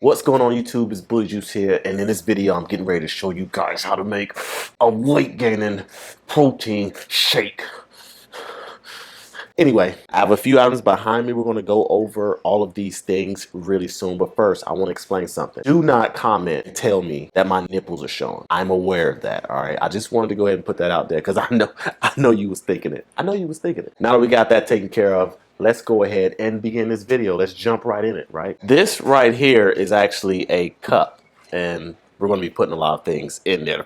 What's going on YouTube? It's BullyJuice here, and in this video I'm getting ready to show you guys how to make a weight gaining protein shake. Anyway, I have a few items behind me. We're going to go over all of these things really soon, but first I want to explain something. Do not comment and tell me that my nipples are showing. I'm aware of that, all right? I just wanted to go ahead and put that out there because I know you was thinking it. I know you was thinking it. Now that we got that taken care of, let's go ahead and begin this video. Let's jump right in it, right? This right here is actually a cup, and we're going to be putting a lot of things in there.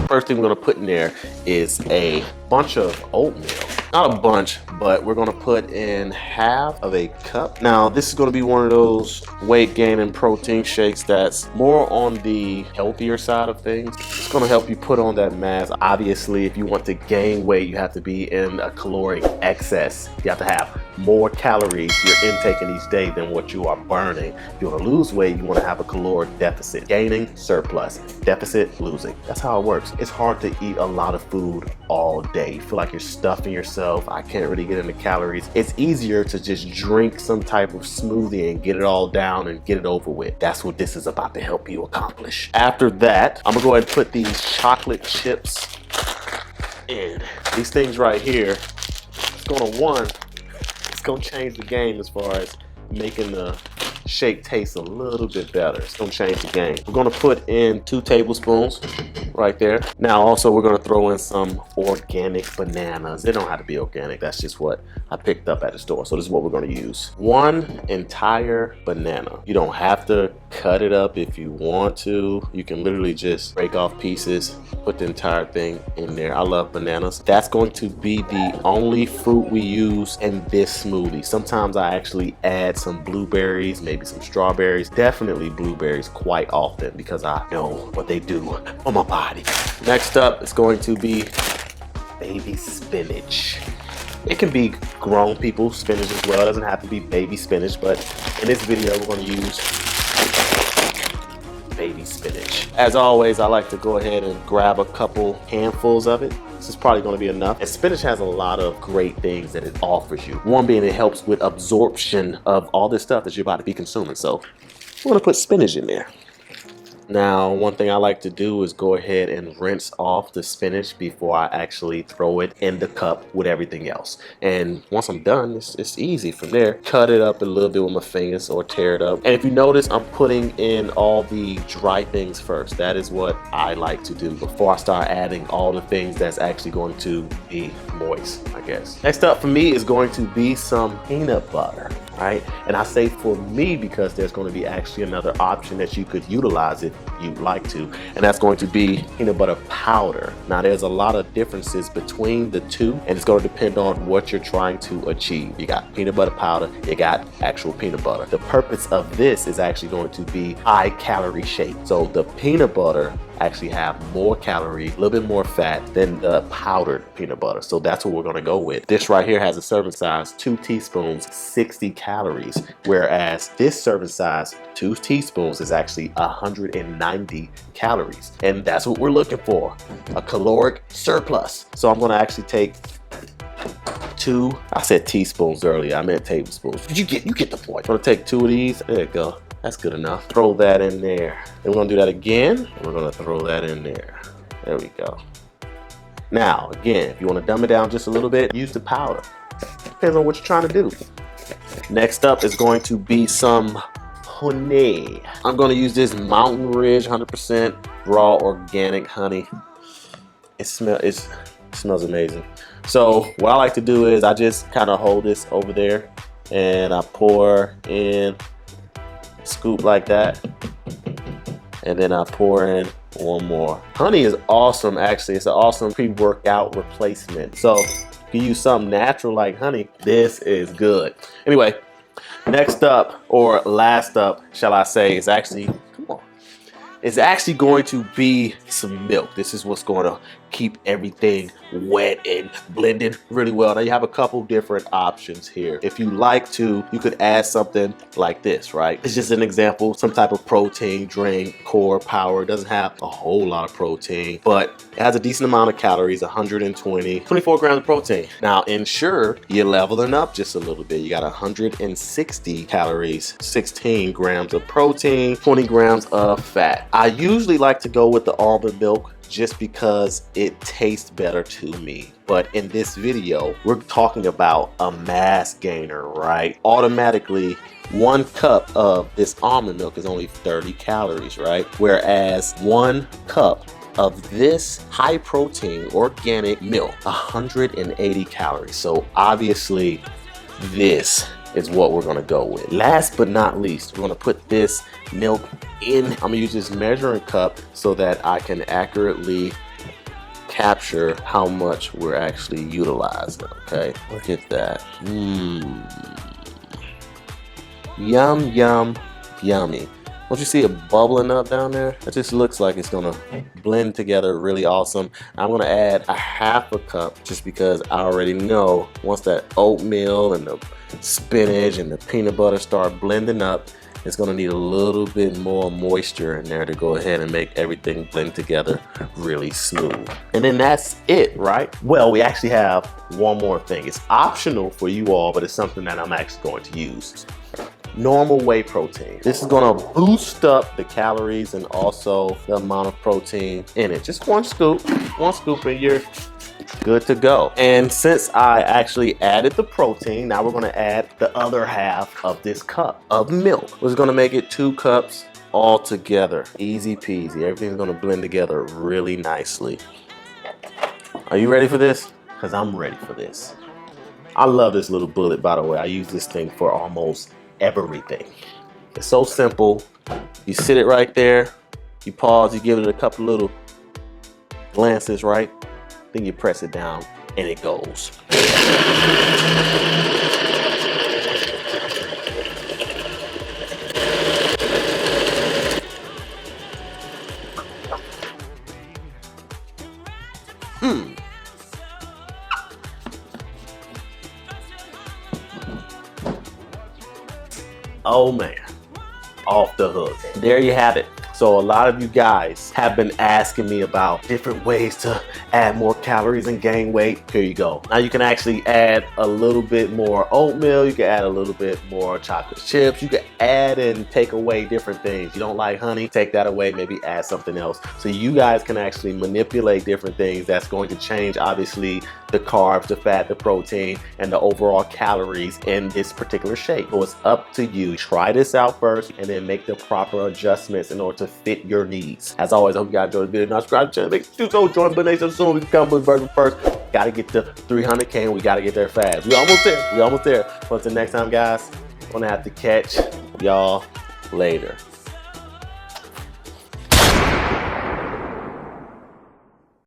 First thing we're going to put in there is a bunch of oatmeal. Not a bunch, but we're going to put in half of a cup. Now, this is going to be one of those weight gain and protein shakes that's more on the healthier side of things. It's going to help you put on that mass. Obviously, if you want to gain weight, you have to be in a caloric excess. You have to have more calories you're intaking each day than what you are burning. If you want to lose weight, you want to have a caloric deficit. Gaining, surplus. Deficit, losing. That's how it works. It's hard to eat a lot of food all day. You feel like you're stuffing yourself. I can't really get into calories. It's easier to just drink some type of smoothie and get it all down and get it over with. That's what this is about to help you accomplish. After that, I'm gonna go ahead and put these chocolate chips in. These things right here, it's gonna change the game as far as making the shake taste a little bit better. It's gonna change the game. We're gonna put in 2 tablespoons right there. Now also we're gonna throw in some organic bananas. They don't have to be organic. That's just what I picked up at the store. So this is what we're gonna use. 1 entire banana. You don't have to cut it up if you want to. You can literally just break off pieces, put the entire thing in there. I love bananas. That's going to be the only fruit we use in this smoothie. Sometimes I actually add some blueberries, maybe some strawberries, definitely blueberries quite often because I know what they do for my body. Next up is going to be baby spinach. It can be grown people spinach as well. It doesn't have to be baby spinach, but in this video we're going to use baby spinach. As always, I like to go ahead and grab a couple handfuls of it. This is probably going to be enough. And spinach has a lot of great things that it offers you. One being it helps with absorption of all this stuff that you're about to be consuming. So we're going to put spinach in there. Now, one thing I like to do is go ahead and rinse off the spinach before I actually throw it in the cup with everything else. And once I'm done, it's easy from there. Cut it up a little bit with my fingers or tear it up. And if you notice, I'm putting in all the dry things first. That is what I like to do before I start adding all the things that's actually going to be moist, I guess. Next up for me is going to be some peanut butter. Right? And I say for me because there's going to be actually another option that you could utilize if you'd like to, and that's going to be peanut butter powder. Now there's a lot of differences between the two, and it's going to depend on what you're trying to achieve. You got peanut butter powder, you got actual peanut butter. The purpose of this is actually going to be high calorie shake. So the peanut butter actually have more calories, a little bit more fat than the powdered peanut butter. So that's what we're gonna go with. This right here has a serving size, 2 teaspoons, 60 calories. Whereas this serving size, 2 teaspoons, is actually 190 calories. And that's what we're looking for, a caloric surplus. So I'm gonna actually take 2, I said teaspoons earlier, I meant tablespoons. But you get the point. I'm gonna take 2 of these, there you go. That's good enough. Throw that in there. Then we're gonna do that again. And we're gonna throw that in there. There we go. Now, again, if you wanna dumb it down just a little bit, use the powder. Depends on what you're trying to do. Next up is going to be some honey. I'm gonna use this Mountain Ridge 100% raw organic honey. It smells amazing. So what I like to do is I just kind of hold this over there and I pour in, scoop like that, and then I pour in one more. Honey is awesome, actually. It's an awesome pre-workout replacement. So if you use something natural like honey, this is good. Anyway, next up, or last up, shall I say, is actually, come on, is actually going to be some milk. This is what's going to keep everything wet and blended really well. Now you have a couple different options here. If you like to, you could add something like this, right? It's just an example, some type of protein drink, core power. It doesn't have a whole lot of protein, but it has a decent amount of calories, 24 grams of protein. Now ensure you're leveling up just a little bit. You got 160 calories, 16 grams of protein, 20 grams of fat. I usually like to go with the almond milk just because it tastes better to me. But in this video, we're talking about a mass gainer, right? Automatically, 1 cup of this almond milk is only 30 calories, right? Whereas 1 cup of this high protein organic milk, 180 calories. So obviously this is what we're gonna go with. Last but not least, we're gonna put this milk in. I'm gonna use this measuring cup so that I can accurately capture how much we're actually utilizing, okay? Look at that. Yum, yum, yummy. Don't you see it bubbling up down there? It just looks like it's gonna blend together really awesome. I'm gonna add a 1/2 cup just because I already know once that oatmeal and the spinach and the peanut butter start blending up, it's gonna need a little bit more moisture in there to go ahead and make everything blend together really smooth. And then that's it, right? Well, we actually have one more thing. It's optional for you all, but it's something that I'm actually going to use. Normal whey protein. This is gonna boost up the calories and also the amount of protein in it. Just one scoop and you're good to go. And since I actually added the protein, now we're gonna add the other 1/2 of this cup of milk. We're gonna make it 2 cups all together. Easy peasy. Everything's gonna blend together really nicely. Are you ready for this? Because I'm ready for this. I love this little bullet, by the way. I use this thing for almost everything. It's so simple. You sit it right there, you pause, you give it a couple little glances, right? Then you press it down and it goes. Oh man, off the hook. There you have it. So a lot of you guys have been asking me about different ways to add more calories and gain weight. Here you go. Now you can actually add a little bit more oatmeal. You can add a little bit more chocolate chips. You can add and take away different things. You don't like honey, take that away, maybe add something else. So you guys can actually manipulate different things that's going to change, obviously, the carbs, the fat, the protein, and the overall calories in this particular shake. So it's up to you. Try this out first and then make the proper adjustments in order to fit your needs. As always, I hope you guys enjoyed the video. Now subscribe to the channel. Make sure to join BullyJuice soon. We can come with first. Gotta get to 300K and we gotta get there fast. We almost there. But until next time, guys, I'm gonna have to catch y'all later.